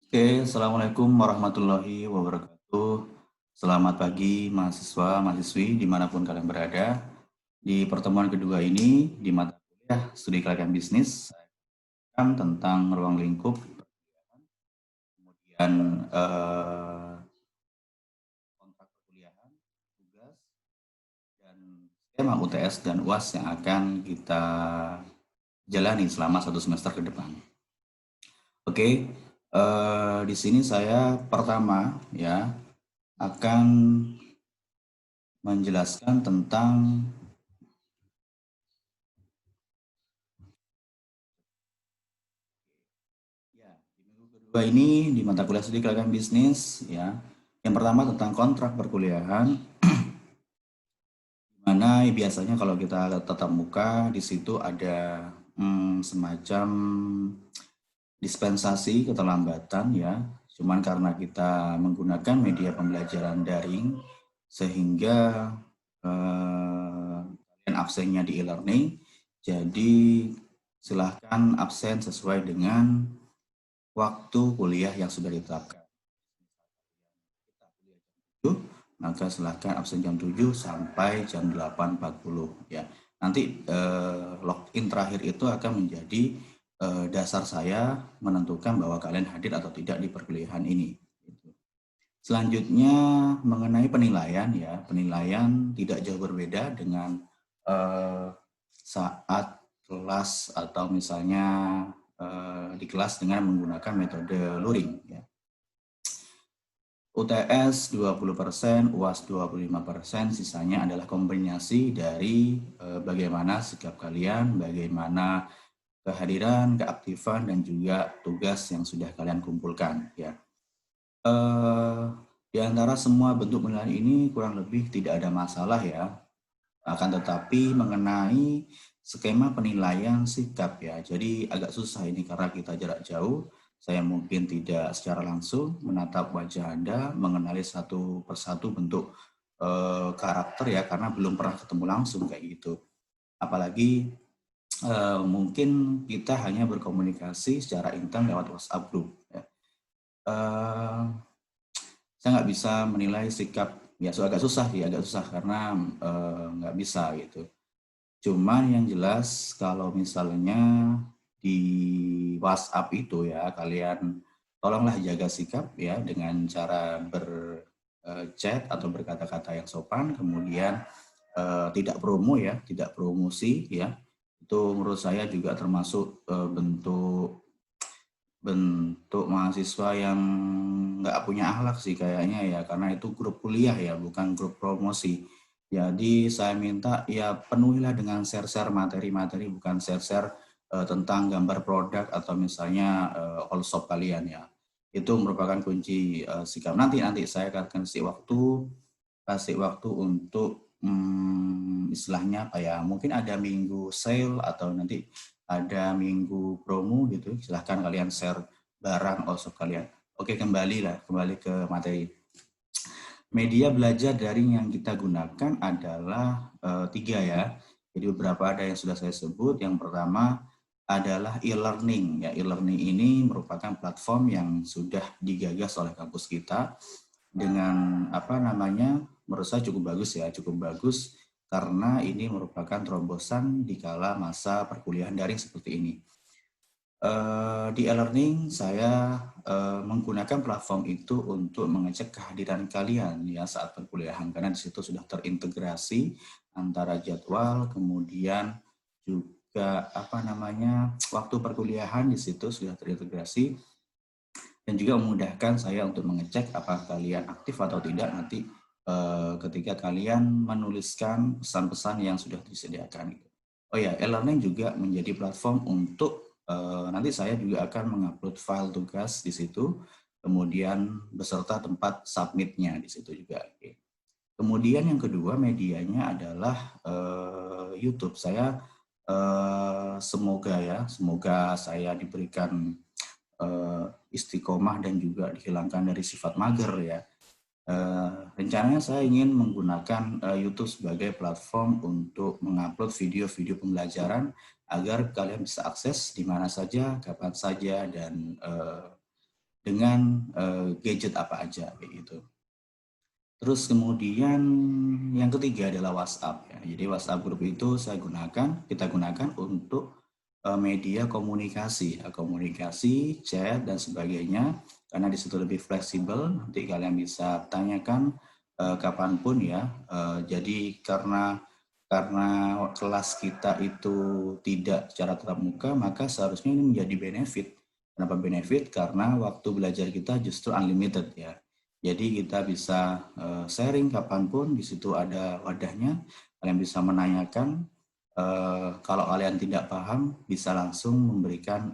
Oke, Assalamualaikum warahmatullahi wabarakatuh. Selamat pagi mahasiswa, mahasiswi dimanapun kalian berada. Di pertemuan kedua ini, di mata kuliah studi kelayakan bisnis, saya akan tentang ruang lingkup, kemudian kontrak perkuliahan, tugas, dan skema UTS dan UAS yang akan kita jalani selama 1 semester ke depan. Oke, di sini saya pertama ya akan menjelaskan tentang ya, di minggu kedua ini di mata kuliah studi kelayakan bisnis ya. Yang pertama tentang kontrak perkuliahan, di mana biasanya kalau kita tatap muka di situ ada semacam dispensasi keterlambatan ya. Cuman karena kita menggunakan media pembelajaran daring sehingga kalian absennya di e-learning. Jadi silahkan absen sesuai dengan waktu kuliah yang sudah ditetapkan. Maka silahkan absen jam 7 sampai jam 8.40 ya. Nanti login terakhir itu akan menjadi dasar saya menentukan bahwa kalian hadir atau tidak di perkuliahan ini. Selanjutnya mengenai penilaian ya, penilaian tidak jauh berbeda dengan saat kelas atau misalnya di kelas dengan menggunakan metode luring ya. UTS 20%, UAS 25%, sisanya adalah kombinasi dari bagaimana sikap kalian, bagaimana kehadiran, keaktifan, dan juga tugas yang sudah kalian kumpulkan ya. Di antara semua bentuk penilaian ini kurang lebih tidak ada masalah ya. Akan tetapi mengenai skema penilaian sikap ya, jadi agak susah ini karena kita jarak jauh. Saya mungkin tidak secara langsung menatap wajah Anda, mengenali satu persatu bentuk karakter ya, karena belum pernah ketemu langsung kayak gitu. Apalagi mungkin kita hanya berkomunikasi secara intern lewat WhatsApp group. Ya. Saya nggak bisa menilai sikap, ya agak susah sih, agak susah karena nggak bisa gitu. Cuman yang jelas kalau misalnya di WhatsApp itu ya kalian tolonglah jaga sikap ya dengan cara berchat atau berkata-kata yang sopan, kemudian tidak promo ya, tidak promosi ya. Itu menurut saya juga termasuk bentuk bentuk mahasiswa yang nggak punya akhlak sih kayaknya ya, karena itu grup kuliah ya, bukan grup promosi. Jadi saya minta ya penuhilah dengan share-share materi-materi, bukan share-share tentang gambar produk atau misalnya all shop kalian ya. Itu merupakan kunci sikap. Nanti saya akan kasih waktu untuk istilahnya apa ya? Mungkin ada minggu sale atau nanti ada minggu promo gitu. Silahkan kalian share barang all shop kalian. Oke, kembali ke materi. Media belajar daring yang kita gunakan adalah 3 ya. Jadi beberapa ada yang sudah saya sebut. Yang pertama adalah e-learning. Ya, e-learning ini merupakan platform yang sudah digagas oleh kampus kita dengan apa namanya? Menurut saya cukup bagus ya, cukup bagus karena ini merupakan terobosan di kala masa perkuliahan daring seperti ini. Di e-learning saya menggunakan platform itu untuk mengecek kehadiran kalian ya saat perkuliahan, karena di situ sudah terintegrasi antara jadwal, kemudian juga apa namanya waktu perkuliahan di situ sudah terintegrasi, dan juga memudahkan saya untuk mengecek apakah kalian aktif atau tidak nanti ketika kalian menuliskan pesan-pesan yang sudah disediakan. Oh ya, e-learning juga menjadi platform untuk nanti saya juga akan mengupload file tugas di situ, kemudian beserta tempat submitnya di situ juga. Kemudian yang kedua medianya adalah YouTube. Saya semoga saya diberikan istiqomah dan juga dihilangkan dari sifat mager ya. Rencananya saya ingin menggunakan YouTube sebagai platform untuk mengupload video-video pembelajaran agar kalian bisa akses di mana saja, kapan saja, dan dengan gadget apa aja kayak gitu. Terus kemudian yang ketiga adalah WhatsApp ya. Jadi WhatsApp grup itu kita gunakan untuk media komunikasi, komunikasi, chat dan sebagainya. Karena di situ lebih fleksibel, nanti kalian bisa tanyakan kapanpun ya. Jadi karena kelas kita itu tidak secara tatap muka, maka seharusnya ini menjadi benefit. Kenapa benefit? Karena waktu belajar kita justru unlimited ya. Jadi kita bisa sharing kapanpun, di situ ada wadahnya, kalian bisa menanyakan, kalau kalian tidak paham bisa langsung memberikan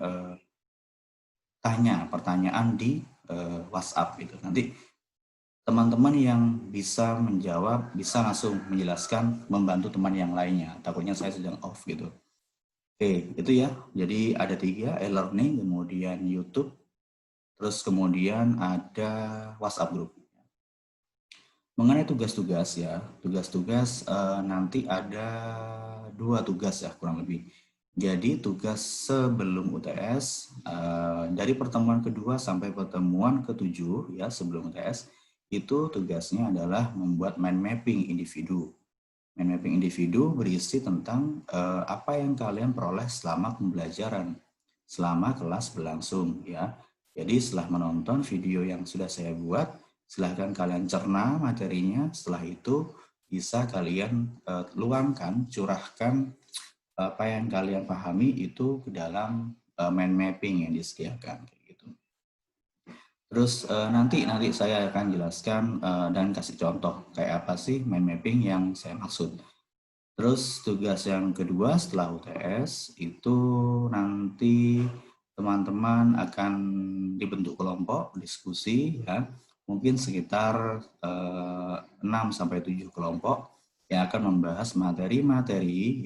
pertanyaan di WhatsApp gitu. Nanti teman-teman yang bisa menjawab bisa langsung menjelaskan, membantu teman yang lainnya. Takutnya saya sedang off gitu. Oke, itu ya. Jadi ada 3, e-learning, kemudian YouTube, terus kemudian ada WhatsApp group. Mengenai tugas-tugas ya, tugas-tugas nanti ada 2 tugas ya kurang lebih. Jadi tugas sebelum UTS, dari pertemuan kedua sampai pertemuan ke-7 ya sebelum UTS, itu tugasnya adalah membuat mind mapping individu. Mind mapping individu berisi tentang apa yang kalian peroleh selama pembelajaran, selama kelas berlangsung ya. Jadi setelah menonton video yang sudah saya buat, silahkan kalian cerna materinya, setelah itu bisa kalian luangkan, curahkan apa yang kalian pahami itu ke dalam mind mapping yang disediakan. Gitu. Terus nanti saya akan jelaskan dan kasih contoh kayak apa sih mind mapping yang saya maksud. Terus tugas yang kedua setelah UTS itu nanti teman-teman akan dibentuk kelompok diskusi ya, mungkin sekitar 6-7 kelompok yang akan membahas materi-materi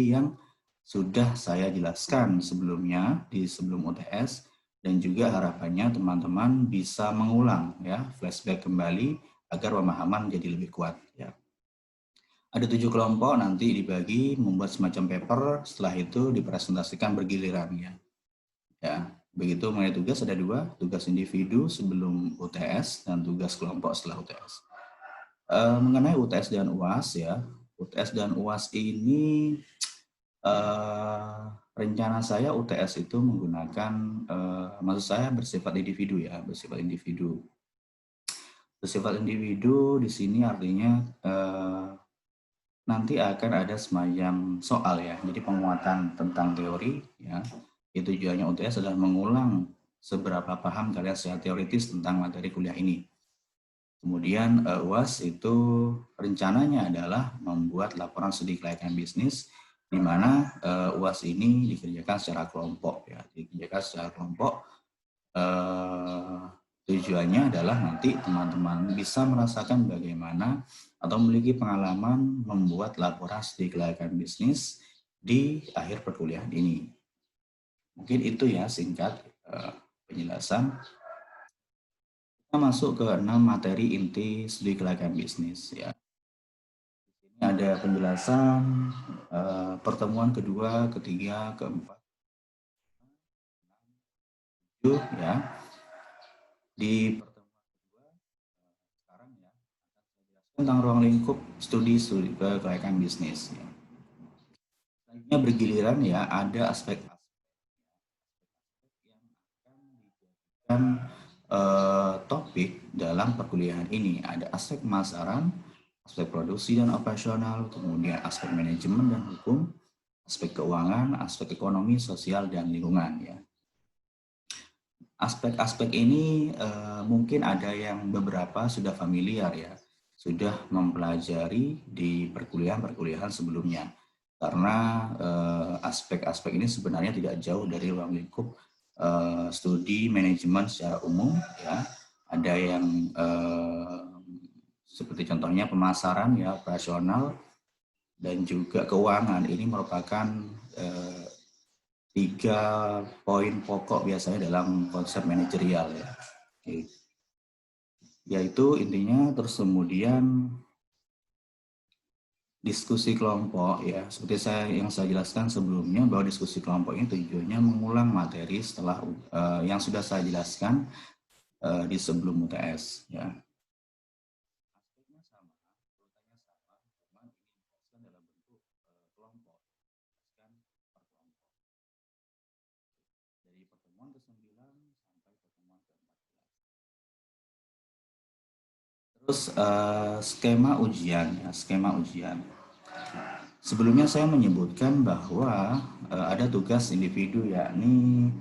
yang sudah saya jelaskan sebelumnya di sebelum UTS, dan juga harapannya teman-teman bisa mengulang ya, flashback kembali agar pemahaman jadi lebih kuat ya. Ada 7 kelompok, nanti dibagi membuat semacam paper, setelah itu dipresentasikan bergiliran ya. Ya, begitu. Mengenai tugas ada 2, tugas individu sebelum UTS dan tugas kelompok setelah UTS. Mengenai UTS dan UAS ya, UTS dan UAS ini rencana saya UTS itu menggunakan, maksud saya bersifat individu ya, bersifat individu. Bersifat individu di sini artinya nanti akan ada semacam soal ya, jadi penguatan tentang teori ya. Itu tujuannya UTS adalah mengulang seberapa paham kalian secara teoritis tentang materi kuliah ini. Kemudian UAS itu rencananya adalah membuat laporan studi kelayakan bisnis, di mana UAS ini dikerjakan secara kelompok ya, dikerjakan secara kelompok. Tujuannya adalah nanti teman-teman bisa merasakan bagaimana atau memiliki pengalaman membuat laporan studi kelayakan bisnis di akhir perkuliahan ini. Mungkin itu ya singkat penjelasan. Kita masuk ke 6 materi inti studi kelayakan bisnis ya. Ini ada penjelasan pertemuan kedua, ketiga, keempat, 7 ya. Di pertemuan kedua sekarang ya tentang ruang lingkup studi kelayakan bisnis ya. Selanjutnya bergiliran ya, ada aspek-aspek yang akan dijadikan topik dalam perkuliahan ini. Ada aspek pemasaran, aspek produksi dan operasional, kemudian aspek manajemen dan hukum, aspek keuangan, aspek ekonomi, sosial dan lingkungan ya. Aspek-aspek ini mungkin ada yang beberapa sudah familiar ya, sudah mempelajari di perkuliahan sebelumnya. Karena aspek-aspek ini sebenarnya tidak jauh dari ruang lingkup studi manajemen secara umum ya. Ada yang seperti contohnya pemasaran ya, operasional, dan juga keuangan. Ini merupakan 3 poin pokok biasanya dalam konsep manajerial ya. Yaitu intinya, terus kemudian diskusi kelompok ya, seperti yang saya jelaskan sebelumnya bahwa diskusi kelompok ini tujuannya mengulang materi setelah yang sudah saya jelaskan di sebelum UTS ya. Aspeknya sama, urutannya sama, cuma ini dijelaskan dalam bentuk kelompok, dijelaskan per kelompok. Dari pertemuan ke-9 sampai pertemuan ke-14. Terus skema ujian ya, skema ujian. Sebelumnya saya menyebutkan bahwa ada tugas individu yakni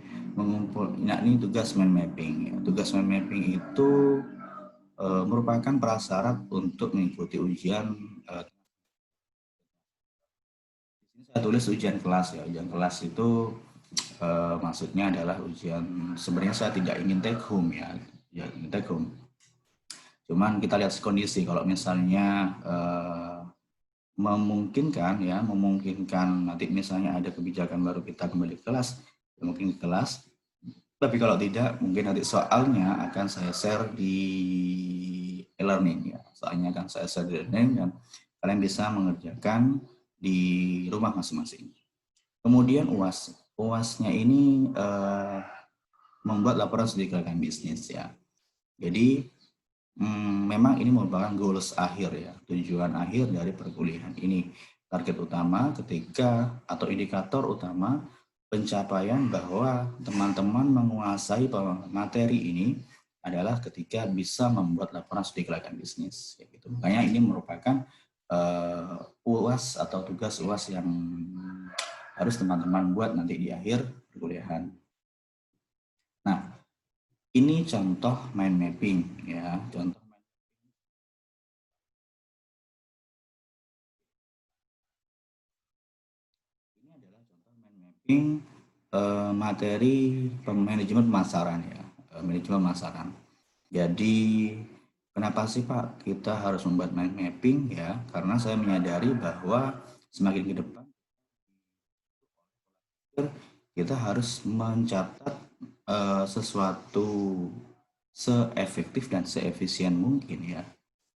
tugas mind mapping. Ya. Tugas mind mapping itu merupakan prasyarat untuk mengikuti ujian. Di sini saya tulis ujian kelas ya. Ujian kelas itu maksudnya adalah ujian. Sebenarnya saya tidak ingin take home ya, ingin take home. Cuman kita lihat kondisi. Kalau misalnya memungkinkan nanti misalnya ada kebijakan baru kita kembali ke kelas, ya mungkin ke kelas. Tapi kalau tidak, mungkin nanti soalnya akan saya share di e-learning ya. Soalnya akan saya share di e-learning dan kalian bisa mengerjakan di rumah masing-masing. Kemudian UAS. UASnya ini membuat laporan studi kelayakan bisnis ya. Jadi memang ini merupakan goals akhir ya, tujuan akhir dari perkuliahan ini. Target utama ketika atau indikator utama pencapaian bahwa teman-teman menguasai materi ini adalah ketika bisa membuat laporan studi kelayakan bisnis. Ya gitu. Makanya ini merupakan UAS atau tugas UAS yang harus teman-teman buat nanti di akhir perkuliahan. Nah, ini contoh mind mapping ya, contoh. Ini adalah contoh mind mapping materi manajemen pemasaran ya, manajemen pemasaran. Jadi kenapa sih Pak kita harus membuat mind mapping ya? Karena saya menyadari bahwa semakin ke depan kita harus mencatat sesuatu seefektif dan seefisien mungkin ya.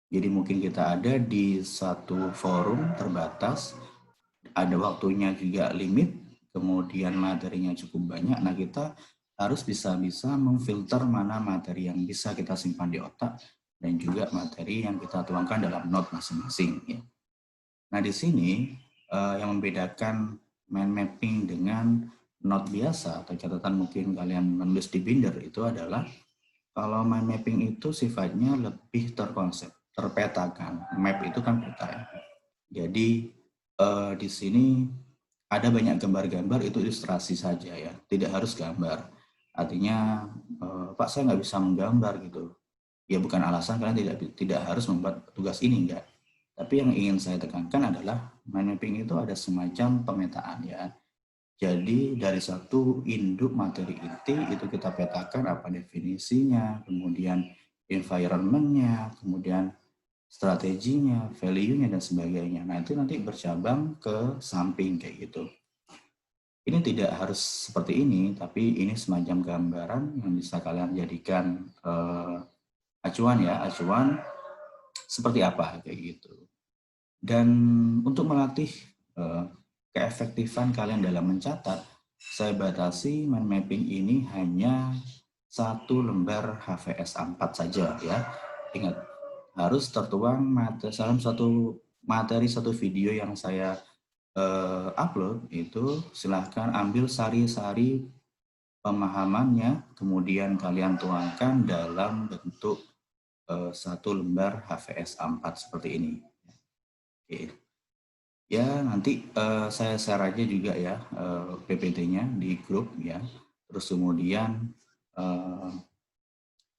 Jadi mungkin kita ada di satu forum terbatas, ada waktunya juga limit, kemudian materinya cukup banyak. Nah, kita harus bisa memfilter mana materi yang bisa kita simpan di otak dan juga materi yang kita tuangkan dalam note masing-masing. Ya. Nah, di sini yang membedakan mind mapping dengan note biasa atau catatan mungkin kalian menulis di binder itu adalah kalau mind mapping itu sifatnya lebih terkonsep, terpetakan. Map itu kan peta ya. Jadi di sini ada banyak gambar-gambar, itu ilustrasi saja ya, tidak harus gambar. Artinya Pak saya nggak bisa menggambar gitu. Ya bukan alasan kalian tidak harus membuat tugas ini, enggak. Tapi yang ingin saya tekankan adalah mind mapping itu ada semacam pemetaan ya. Jadi dari satu induk materi inti itu kita petakan apa definisinya, kemudian environment-nya, kemudian strateginya, value-nya, dan sebagainya. Nah itu nanti bercabang ke samping kayak gitu. Ini tidak harus seperti ini, tapi ini semacam gambaran yang bisa kalian jadikan acuan ya, acuan seperti apa kayak gitu. Dan untuk melatih keefektifan kalian dalam mencatat, saya batasi mind mapping ini hanya satu lembar HVS A4 saja ya. Ingat, harus tertuang dalam satu materi, satu video yang saya upload itu silahkan ambil sari-sari pemahamannya, kemudian kalian tuangkan dalam bentuk satu lembar HVS A4 seperti ini. Oke. Ya, nanti saya share aja juga ya PPT-nya di grup ya. Terus kemudian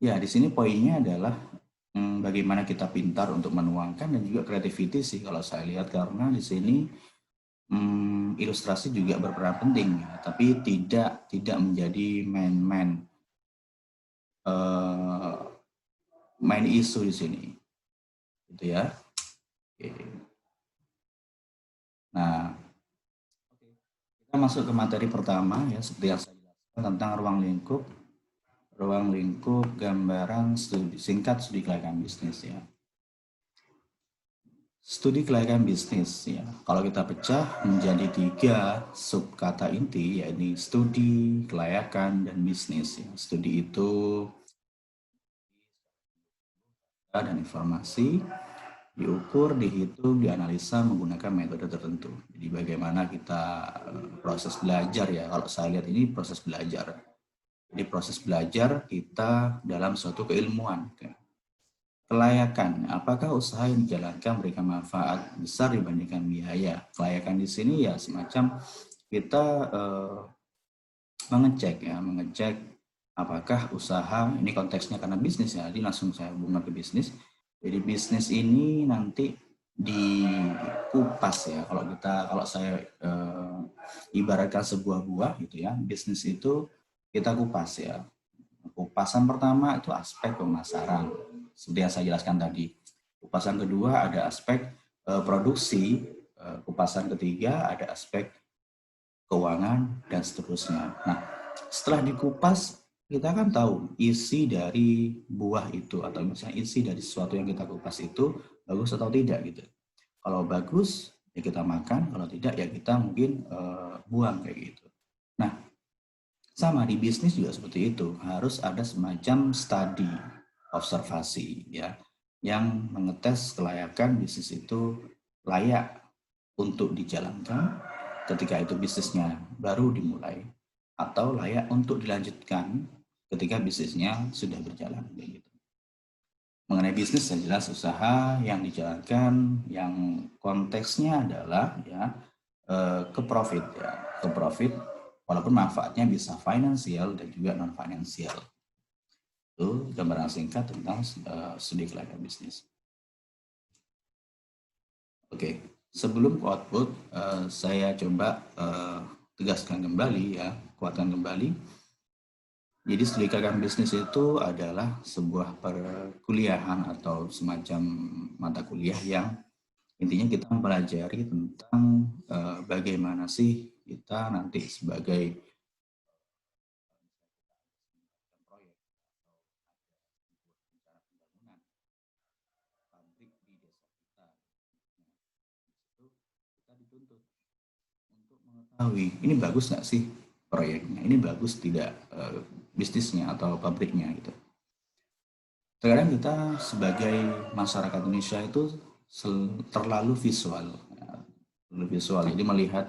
ya di sini poinnya adalah bagaimana kita pintar untuk menuangkan dan juga creativity sih kalau saya lihat, karena di sini ilustrasi juga berperan penting ya, tapi tidak menjadi main isu di sini. Gitu ya. Oke. Nah, kita masuk ke materi pertama ya, seperti yang saya jelaskan tentang ruang lingkup gambaran singkat studi kelayakan bisnis ya. Studi kelayakan bisnis ya. Kalau kita pecah menjadi 3 subkata inti, yaitu studi, kelayakan, dan bisnis. Ya. Studi itu dan informasi diukur, dihitung, dianalisa menggunakan metode tertentu. Jadi bagaimana kita proses belajar ya. Kalau saya lihat ini proses belajar. Jadi proses belajar kita dalam suatu keilmuan. Kelayakan, apakah usaha yang dijalankan memberikan manfaat besar dibandingkan biaya? Kelayakan di sini ya semacam kita mengecek apakah usaha, ini konteksnya karena bisnis ya, jadi langsung saya hubungkan ke bisnis. Jadi bisnis ini nanti dikupas ya, kalau saya ibaratkan sebuah buah gitu ya, bisnis itu kita kupas ya. Kupasan pertama itu aspek pemasaran, seperti yang saya jelaskan tadi. Kupasan kedua ada aspek produksi, kupasan ketiga ada aspek keuangan, dan seterusnya. Nah, setelah dikupas, kita kan tahu isi dari buah itu, atau misalnya isi dari sesuatu yang kita kupas itu bagus atau tidak gitu. Kalau bagus, ya kita makan, kalau tidak ya kita mungkin buang kayak gitu. Nah, sama di bisnis juga seperti itu, harus ada semacam studi, observasi ya, yang mengetes kelayakan bisnis itu layak untuk dijalankan ketika itu bisnisnya baru dimulai, atau layak untuk dilanjutkan ketika bisnisnya sudah berjalan begitu. Mengenai bisnis yang jelas usaha yang dijalankan yang konteksnya adalah ya ke profit ya, ke profit walaupun manfaatnya bisa finansial dan juga non finansial. Itu gambaran singkat tentang studi kelayakan bisnis. Oke, sebelum ke output, saya coba tegaskan kembali ya, kuatkan kembali. Jadi studi kelayakan bisnis itu adalah sebuah perkuliahan atau semacam mata kuliah yang intinya kita mempelajari tentang bagaimana sih kita nanti sebagai proyek pabrik di desa kita. Itu kita dituntut untuk mengetahui ini bagus nggak sih proyeknya, ini bagus tidak bisnisnya atau pabriknya gitu. Terkadang kita sebagai masyarakat Indonesia itu terlalu visual, jadi melihat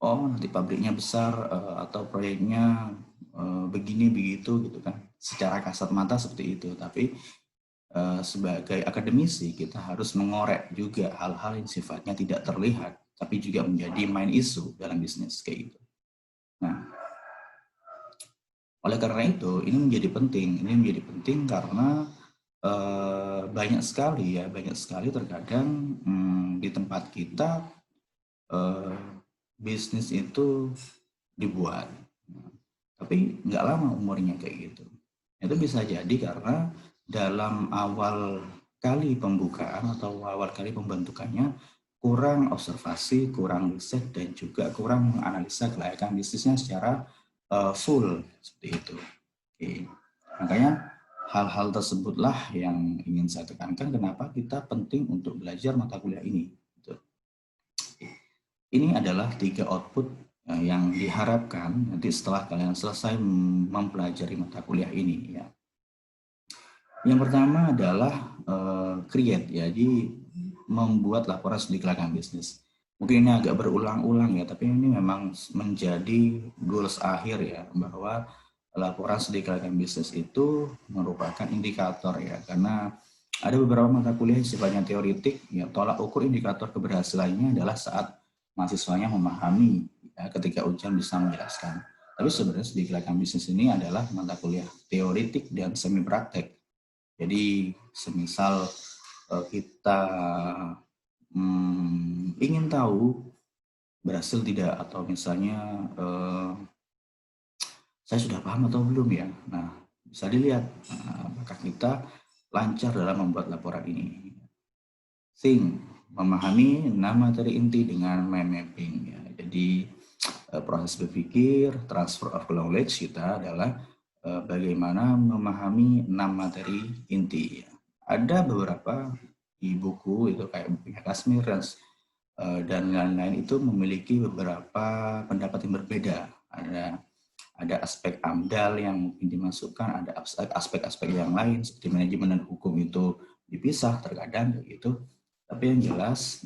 oh nanti pabriknya besar atau proyeknya begini begitu gitu kan, secara kasat mata seperti itu. Tapi sebagai akademisi kita harus mengorek juga hal-hal yang sifatnya tidak terlihat tapi juga menjadi main issue dalam bisnis kayak gitu. Nah, oleh karena itu ini menjadi penting karena banyak sekali terkadang di tempat kita bisnis itu dibuat, tapi nggak lama umurnya kayak gitu. Itu bisa jadi karena dalam awal kali pembukaan atau awal kali pembentukannya kurang observasi, kurang riset, dan juga kurang menganalisa kelayakan bisnisnya secara full seperti itu. Oke. Makanya hal-hal tersebutlah yang ingin saya tekankan kenapa kita penting untuk belajar mata kuliah ini. Ini adalah 3 output yang diharapkan nanti setelah kalian selesai mempelajari mata kuliah ini ya. Yang pertama adalah create ya, jadi membuat laporan studi kelayakan bisnis. Mungkin ini agak berulang-ulang ya, tapi ini memang menjadi goals akhir ya, bahwa laporan studi kelayakan bisnis itu merupakan indikator ya, karena ada beberapa mata kuliah yang sifatnya teoritik ya, tolak ukur indikator keberhasilannya adalah saat mahasiswanya memahami ya, ketika ujian bisa menjelaskan. Tapi sebenarnya studi kelayakan bisnis ini adalah mata kuliah teoritik dan semi praktek. Jadi semisal kita ingin tahu berhasil tidak, atau misalnya saya sudah paham atau belum ya. Nah, bisa dilihat apakah kita lancar dalam membuat laporan ini. Think, memahami 6 materi inti dengan mind mapping ya. Jadi proses berpikir, transfer of knowledge kita adalah bagaimana memahami 6 materi inti ya. Ada beberapa di buku itu kayak bukunya Kashmir dan lain-lain itu memiliki beberapa pendapat yang berbeda. Ada aspek AMDAL yang mungkin dimasukkan, ada aspek-aspek yang lain seperti manajemen dan hukum itu dipisah terkadang begitu. Tapi yang jelas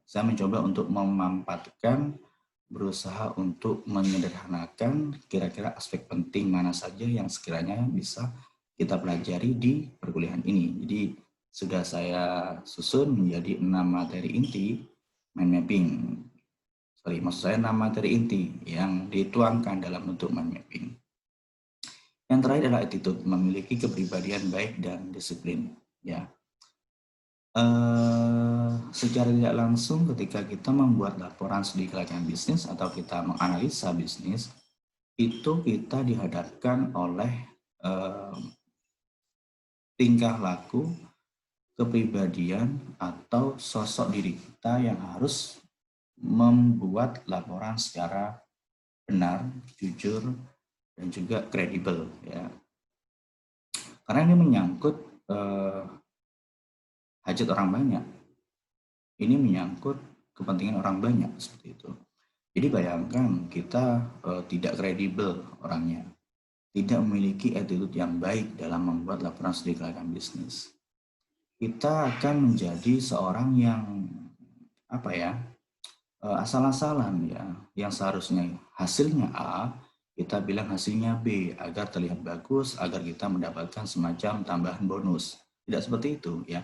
saya mencoba untuk memampatkan, berusaha untuk menyederhanakan kira-kira aspek penting mana saja yang sekiranya bisa kita pelajari di perkuliahan ini. Jadi sudah saya susun menjadi 6 materi inti mind mapping. Maksud saya 6 materi inti yang dituangkan dalam bentuk mind mapping. Yang terakhir adalah attitude, memiliki kepribadian baik dan disiplin. Ya, secara tidak langsung ketika kita membuat laporan studi kelayakan bisnis atau kita menganalisa bisnis, itu kita dihadapkan oleh tingkah laku, kepribadian, atau sosok diri kita yang harus membuat laporan secara benar, jujur, dan juga kredibel. Ya. Karena ini menyangkut hajat orang banyak. Ini menyangkut kepentingan orang banyak seperti itu. Jadi bayangkan kita tidak kredibel orangnya, tidak memiliki attitude yang baik dalam membuat laporan studi kelayakan bisnis. Kita akan menjadi seorang yang asal-asalan ya, yang seharusnya hasilnya A, kita bilang hasilnya B agar terlihat bagus, agar kita mendapatkan semacam tambahan bonus. Tidak seperti itu ya.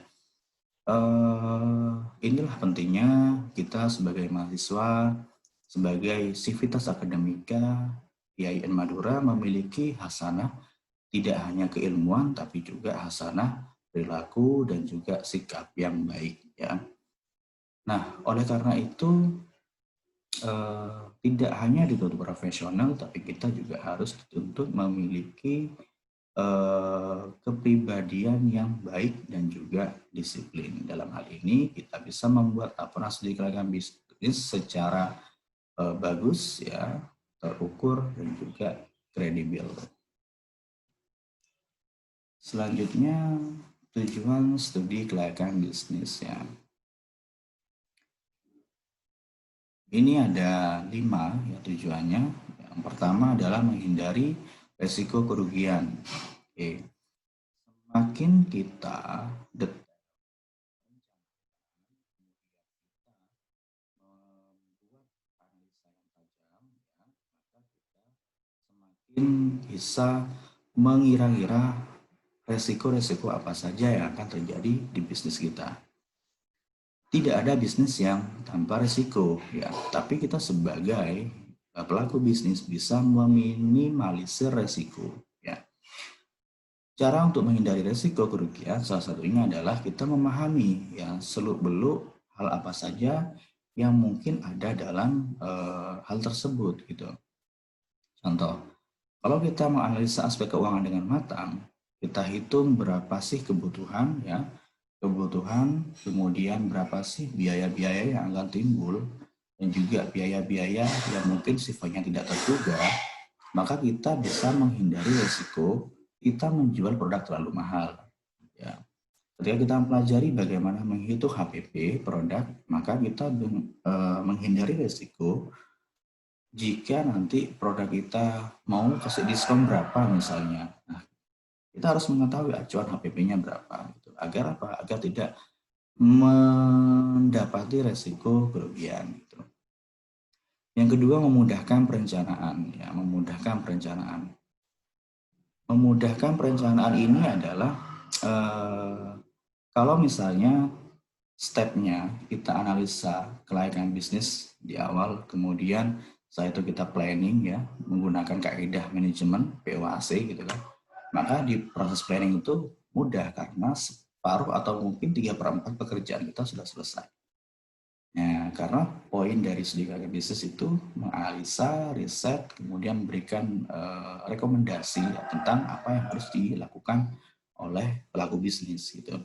Inilah pentingnya kita sebagai mahasiswa, sebagai sivitas akademika IAIN Madura memiliki hasanah tidak hanya keilmuan tapi juga hasanah perilaku dan juga sikap yang baik ya. Nah, oleh karena itu tidak hanya dituntut profesional, tapi kita juga harus dituntut memiliki kepribadian yang baik dan juga disiplin. Dalam hal ini kita bisa membuat laporan studi kelayakan bisnis secara bagus ya, terukur dan juga kredibel. Selanjutnya tujuan studi kelayakan bisnis ya. Ini ada 5 ya tujuannya. Yang pertama adalah menghindari resiko kerugian. Oke. Semakin kita membuat analisa yang tajam, ya, maka kita semakin bisa mengira-ngira resiko-resiko apa saja yang akan terjadi di bisnis kita. Tidak ada bisnis yang tanpa risiko ya, tapi kita sebagai pelaku bisnis bisa meminimalisir risiko ya. Cara untuk menghindari risiko kerugian salah satunya adalah kita memahami ya seluk-beluk hal apa saja yang mungkin ada dalam hal tersebut gitu. Contoh, kalau kita menganalisa aspek keuangan dengan matang, kita hitung berapa sih kebutuhan ya, kemudian berapa sih biaya-biaya yang akan timbul, dan juga biaya-biaya yang mungkin sifatnya tidak terduga, maka kita bisa menghindari risiko kita menjual produk terlalu mahal. Ya. Ketika kita mempelajari bagaimana menghitung HPP produk, maka kita menghindari risiko jika nanti produk kita mau kasih diskon berapa misalnya. Nah, kita harus mengetahui acuan HPP-nya berapa. Agar apa? Agar tidak mendapati resiko kerugian. Gitu. Yang kedua, memudahkan perencanaan. Ya, memudahkan perencanaan. Memudahkan perencanaan ini adalah kalau misalnya stepnya kita analisa kelayakan bisnis di awal, kemudian setelah itu kita planning ya menggunakan kaidah manajemen POAC gitu kan. Maka di proses planning itu mudah karena separuh atau mungkin 3/4 pekerjaan kita sudah selesai. Nah, karena poin dari studi kelayakan bisnis itu menganalisa, riset, kemudian memberikan rekomendasi ya, tentang apa yang harus dilakukan oleh pelaku bisnis gitu.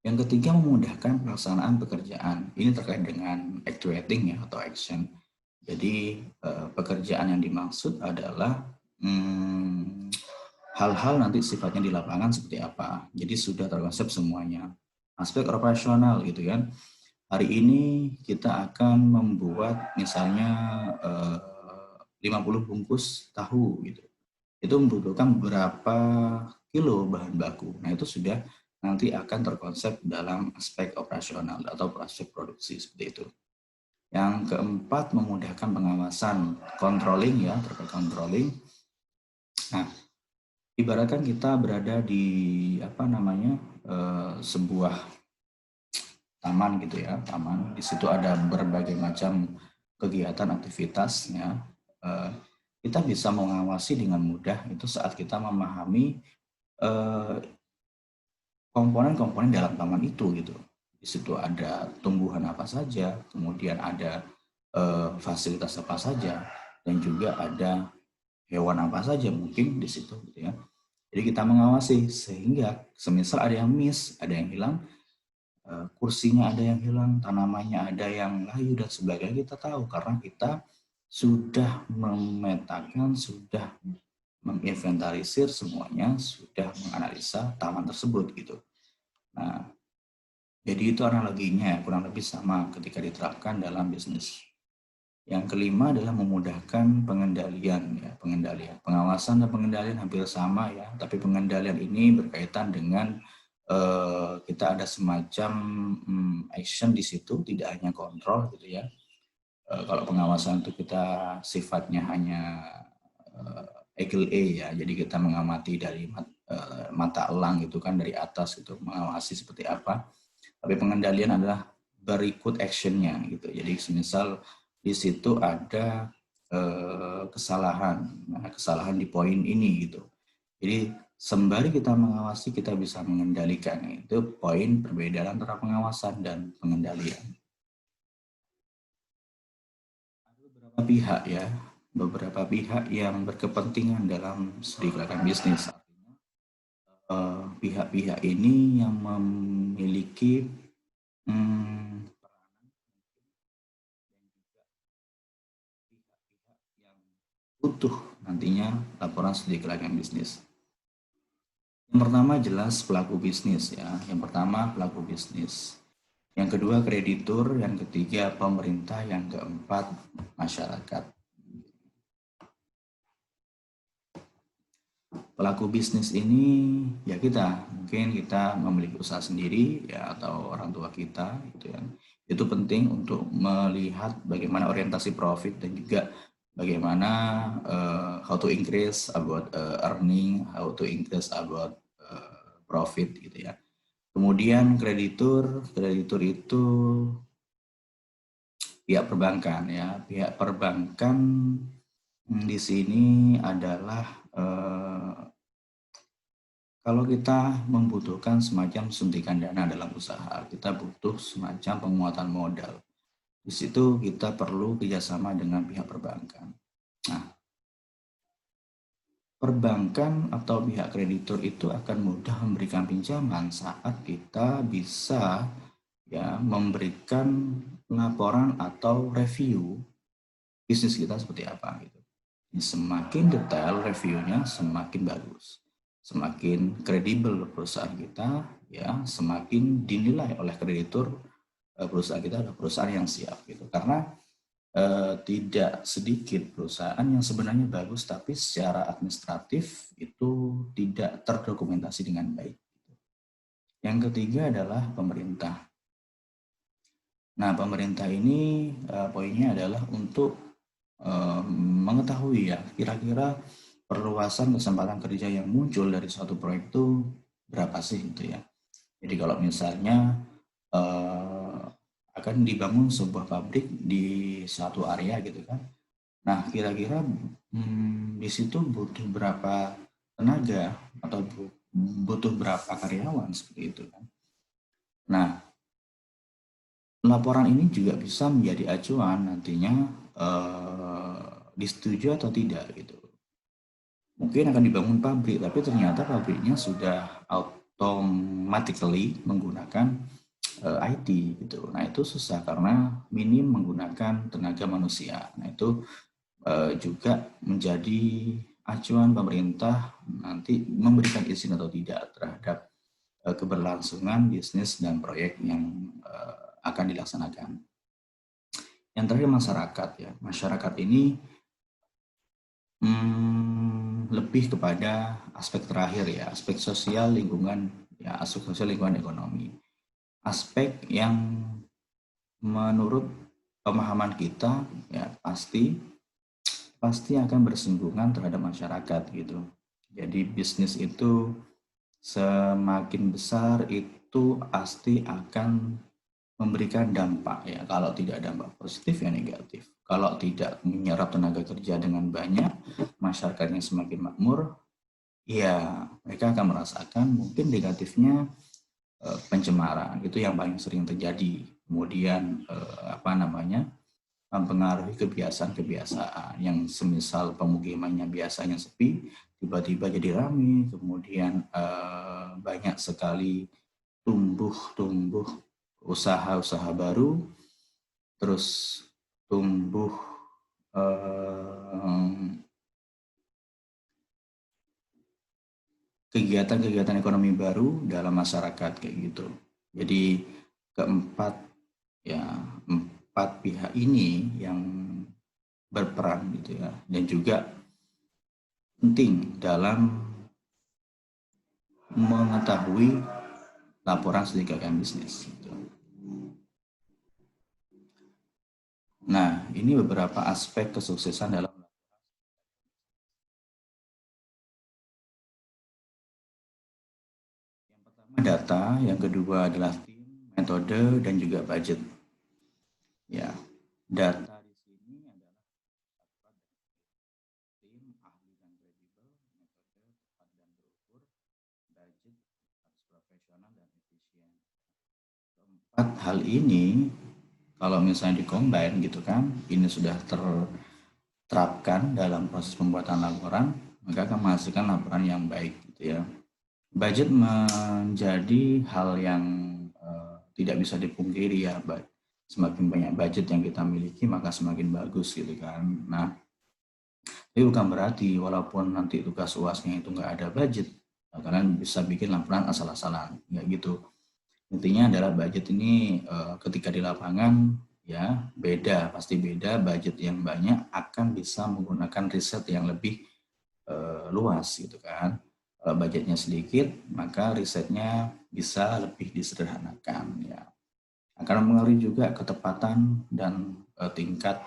Yang ketiga, memudahkan pelaksanaan pekerjaan. Ini terkait dengan actuating ya atau action. Jadi pekerjaan yang dimaksud adalah hal-hal nanti sifatnya di lapangan seperti apa. Jadi sudah terkonsep semuanya. Aspek operasional gitu kan. Hari ini kita akan membuat misalnya 50 bungkus tahu gitu. Itu membutuhkan berapa kilo bahan baku. Nah itu sudah nanti akan terkonsep dalam aspek operasional atau aspek produksi seperti itu. Yang keempat, memudahkan pengawasan, controlling ya, terkait controlling. Nah, ibaratkan kita berada di sebuah taman gitu ya, taman. Di situ ada berbagai macam kegiatan aktivitasnya. Kita bisa mengawasi dengan mudah itu saat kita memahami komponen-komponen dalam taman itu gitu. Di situ ada tumbuhan apa saja, kemudian ada fasilitas apa saja, dan juga ada hewan apa saja mungkin di situ gitu ya. Jadi kita mengawasi sehingga semisal ada yang miss, ada yang hilang, kursinya ada yang hilang, tanamannya ada yang layu dan sebagainya, kita tahu karena kita sudah memetakan, sudah menginventarisir semuanya, sudah menganalisa taman tersebut gitu. Nah, jadi itu analoginya kurang lebih sama ketika diterapkan dalam bisnis. Yang kelima adalah memudahkan pengendalian ya, pengendalian. Pengawasan dan pengendalian hampir sama ya, tapi pengendalian ini berkaitan dengan kita ada semacam action di situ, tidak hanya kontrol gitu ya. Kalau pengawasan itu kita sifatnya hanya eagle eye ya, jadi kita mengamati dari mata elang gitu kan, dari atas gitu, mengawasi seperti apa. Tapi pengendalian adalah berikut actionnya gitu. Jadi semisal di situ ada kesalahan, nah, kesalahan di poin ini gitu. Jadi sembari kita mengawasi, kita bisa mengendalikan. Itu poin perbedaan antara pengawasan dan pengendalian. Ada beberapa pihak ya, beberapa pihak yang berkepentingan dalam studi kelayakan bisnis. Artinya pihak-pihak ini yang memiliki butuh nantinya laporan studi kelayakan bisnis. Yang pertama jelas pelaku bisnis ya. Yang pertama pelaku bisnis. Yang kedua kreditur, yang ketiga pemerintah, yang keempat masyarakat. Pelaku bisnis ini ya kita, mungkin kita memiliki usaha sendiri ya atau orang tua kita gitu ya. Itu penting untuk melihat bagaimana orientasi profit dan juga bagaimana how to increase about earning, how to increase about profit gitu ya. Kemudian kreditur itu pihak perbankan ya. Pihak perbankan di sini adalah kalau kita membutuhkan semacam suntikan dana dalam usaha, kita butuh semacam penguatan modal. Di situ kita perlu kerjasama dengan pihak perbankan. Nah, perbankan atau pihak kreditur itu akan mudah memberikan pinjaman saat kita bisa ya memberikan laporan atau review bisnis kita seperti apa gitu. Semakin detail reviewnya, semakin bagus. Semakin kredibel perusahaan kita, ya semakin dinilai oleh kreditur perusahaan kita adalah perusahaan yang siap gitu. Karena tidak sedikit perusahaan yang sebenarnya bagus tapi secara administratif itu tidak terdokumentasi dengan baik. Yang ketiga adalah pemerintah. Nah, pemerintah ini poinnya adalah untuk mengetahui ya kira-kira perluasan kesempatan kerja yang muncul dari suatu proyek itu berapa sih gitu ya. Jadi kalau misalnya akan dibangun sebuah pabrik di suatu area gitu kan. Nah kira-kira di situ butuh berapa tenaga atau butuh berapa karyawan seperti itu kan. Nah laporan ini juga bisa menjadi acuan nantinya disetujui atau tidak gitu. Mungkin akan dibangun pabrik, tapi ternyata pabriknya sudah automatically menggunakan IT gitu. Nah itu susah karena minim menggunakan tenaga manusia. Nah itu juga menjadi acuan pemerintah nanti memberikan izin atau tidak terhadap keberlangsungan bisnis dan proyek yang akan dilaksanakan. Yang terakhir masyarakat ya, masyarakat ini lebih kepada aspek terakhir ya, aspek sosial lingkungan ya, aspek sosial lingkungan ekonomi, aspek yang menurut pemahaman kita ya pasti akan bersinggungan terhadap masyarakat gitu. Jadi bisnis itu semakin besar itu pasti akan memberikan dampak ya. Kalau tidak dampak positif ya negatif. Kalau tidak menyerap tenaga kerja dengan banyak, masyarakatnya semakin makmur, ya mereka akan merasakan mungkin negatifnya pencemaran. Itu yang paling sering terjadi. Kemudian mempengaruhi kebiasaan-kebiasaan yang semisal pemukimannya biasanya sepi, tiba-tiba jadi ramai, kemudian banyak sekali tumbuh usaha-usaha baru, terus tumbuh kegiatan-kegiatan ekonomi baru dalam masyarakat kayak gitu. Jadi keempat pihak ini yang berperan gitu ya, dan juga penting dalam mengetahui laporan studi kekayaan bisnis gitu. Nah, ini beberapa aspek kesuksesan dalam yang pertama data, yang kedua adalah tim, metode, dan juga budget. Ya, data di sini adalah tim, ahli dan kredibel, metode tepat dan terukur, budget harus profesional dan efisien. Keempat hal ini kalau misalnya dikombin gitu kan, ini sudah terterapkan dalam proses pembuatan laporan, maka akan menghasilkan laporan yang baik gitu ya. Budget menjadi hal yang tidak bisa dipungkiri ya, semakin banyak budget yang kita miliki maka semakin bagus gitu kan. Nah, itu bukan berarti walaupun nanti tugas UASnya itu nggak ada budget, kalian bisa bikin laporan asal-asalan, nggak gitu. Intinya adalah budget ini ketika di lapangan ya pasti beda. Budget yang banyak akan bisa menggunakan riset yang lebih luas gitu kan. Kalau budgetnya sedikit maka risetnya bisa lebih disederhanakan ya. Akan mempengaruhi juga ketepatan dan tingkat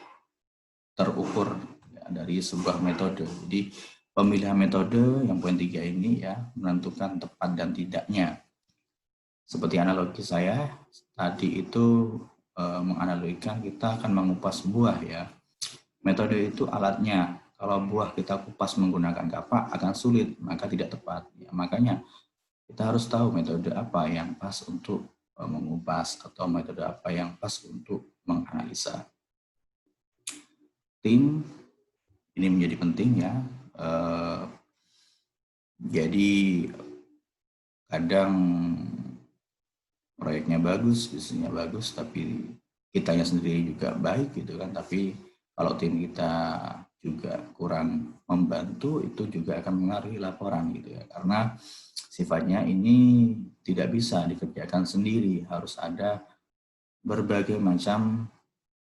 terukur ya, dari sebuah metode. Jadi pemilihan metode yang poin 3 ini ya menentukan tepat dan tidaknya. Seperti analogi saya tadi itu menganalogikan kita akan mengupas buah ya. Metode itu alatnya. Kalau buah kita kupas menggunakan kapak akan sulit, maka tidak tepat. Ya, makanya kita harus tahu metode apa yang pas untuk mengupas atau metode apa yang pas untuk menganalisa. Tim ini menjadi penting ya. Jadi kadang proyeknya bagus, bisnisnya bagus, tapi kitanya sendiri juga baik gitu kan. Tapi kalau tim kita juga kurang membantu, itu juga akan mengaruhi laporan gitu ya. Karena sifatnya ini tidak bisa dikerjakan sendiri, harus ada berbagai macam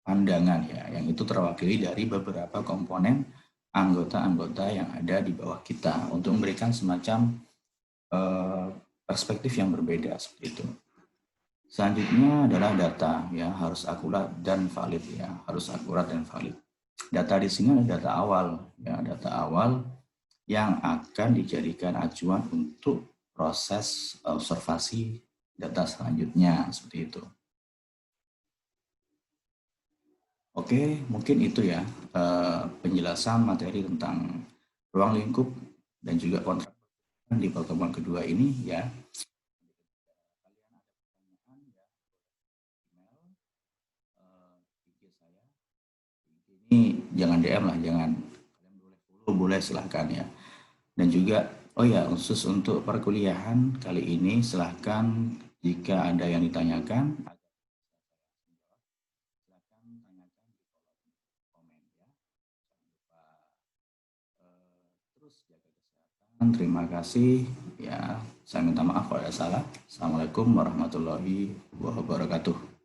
pandangan ya, yang itu terwakili dari beberapa komponen anggota-anggota yang ada di bawah kita untuk memberikan semacam perspektif yang berbeda seperti itu. Selanjutnya adalah data ya, harus akurat dan valid ya, harus akurat dan valid. Data di sini adalah data awal ya, data awal yang akan dijadikan acuan untuk proses observasi data selanjutnya seperti itu. Oke, mungkin itu ya penjelasan materi tentang ruang lingkup dan juga kontrak di pertemuan kedua ini ya. Ini jangan DM lah, jangan, kalian boleh follow, boleh silahkan ya. Dan juga oh ya, khusus untuk perkuliahan kali ini silahkan jika ada yang ditanyakan silahkan tanyakan di kolom komen ya. Jangan lupa terus terus jaga kesehatan. Terima kasih. Ya, saya minta maaf kalau ada salah. Assalamualaikum warahmatullahi wabarakatuh.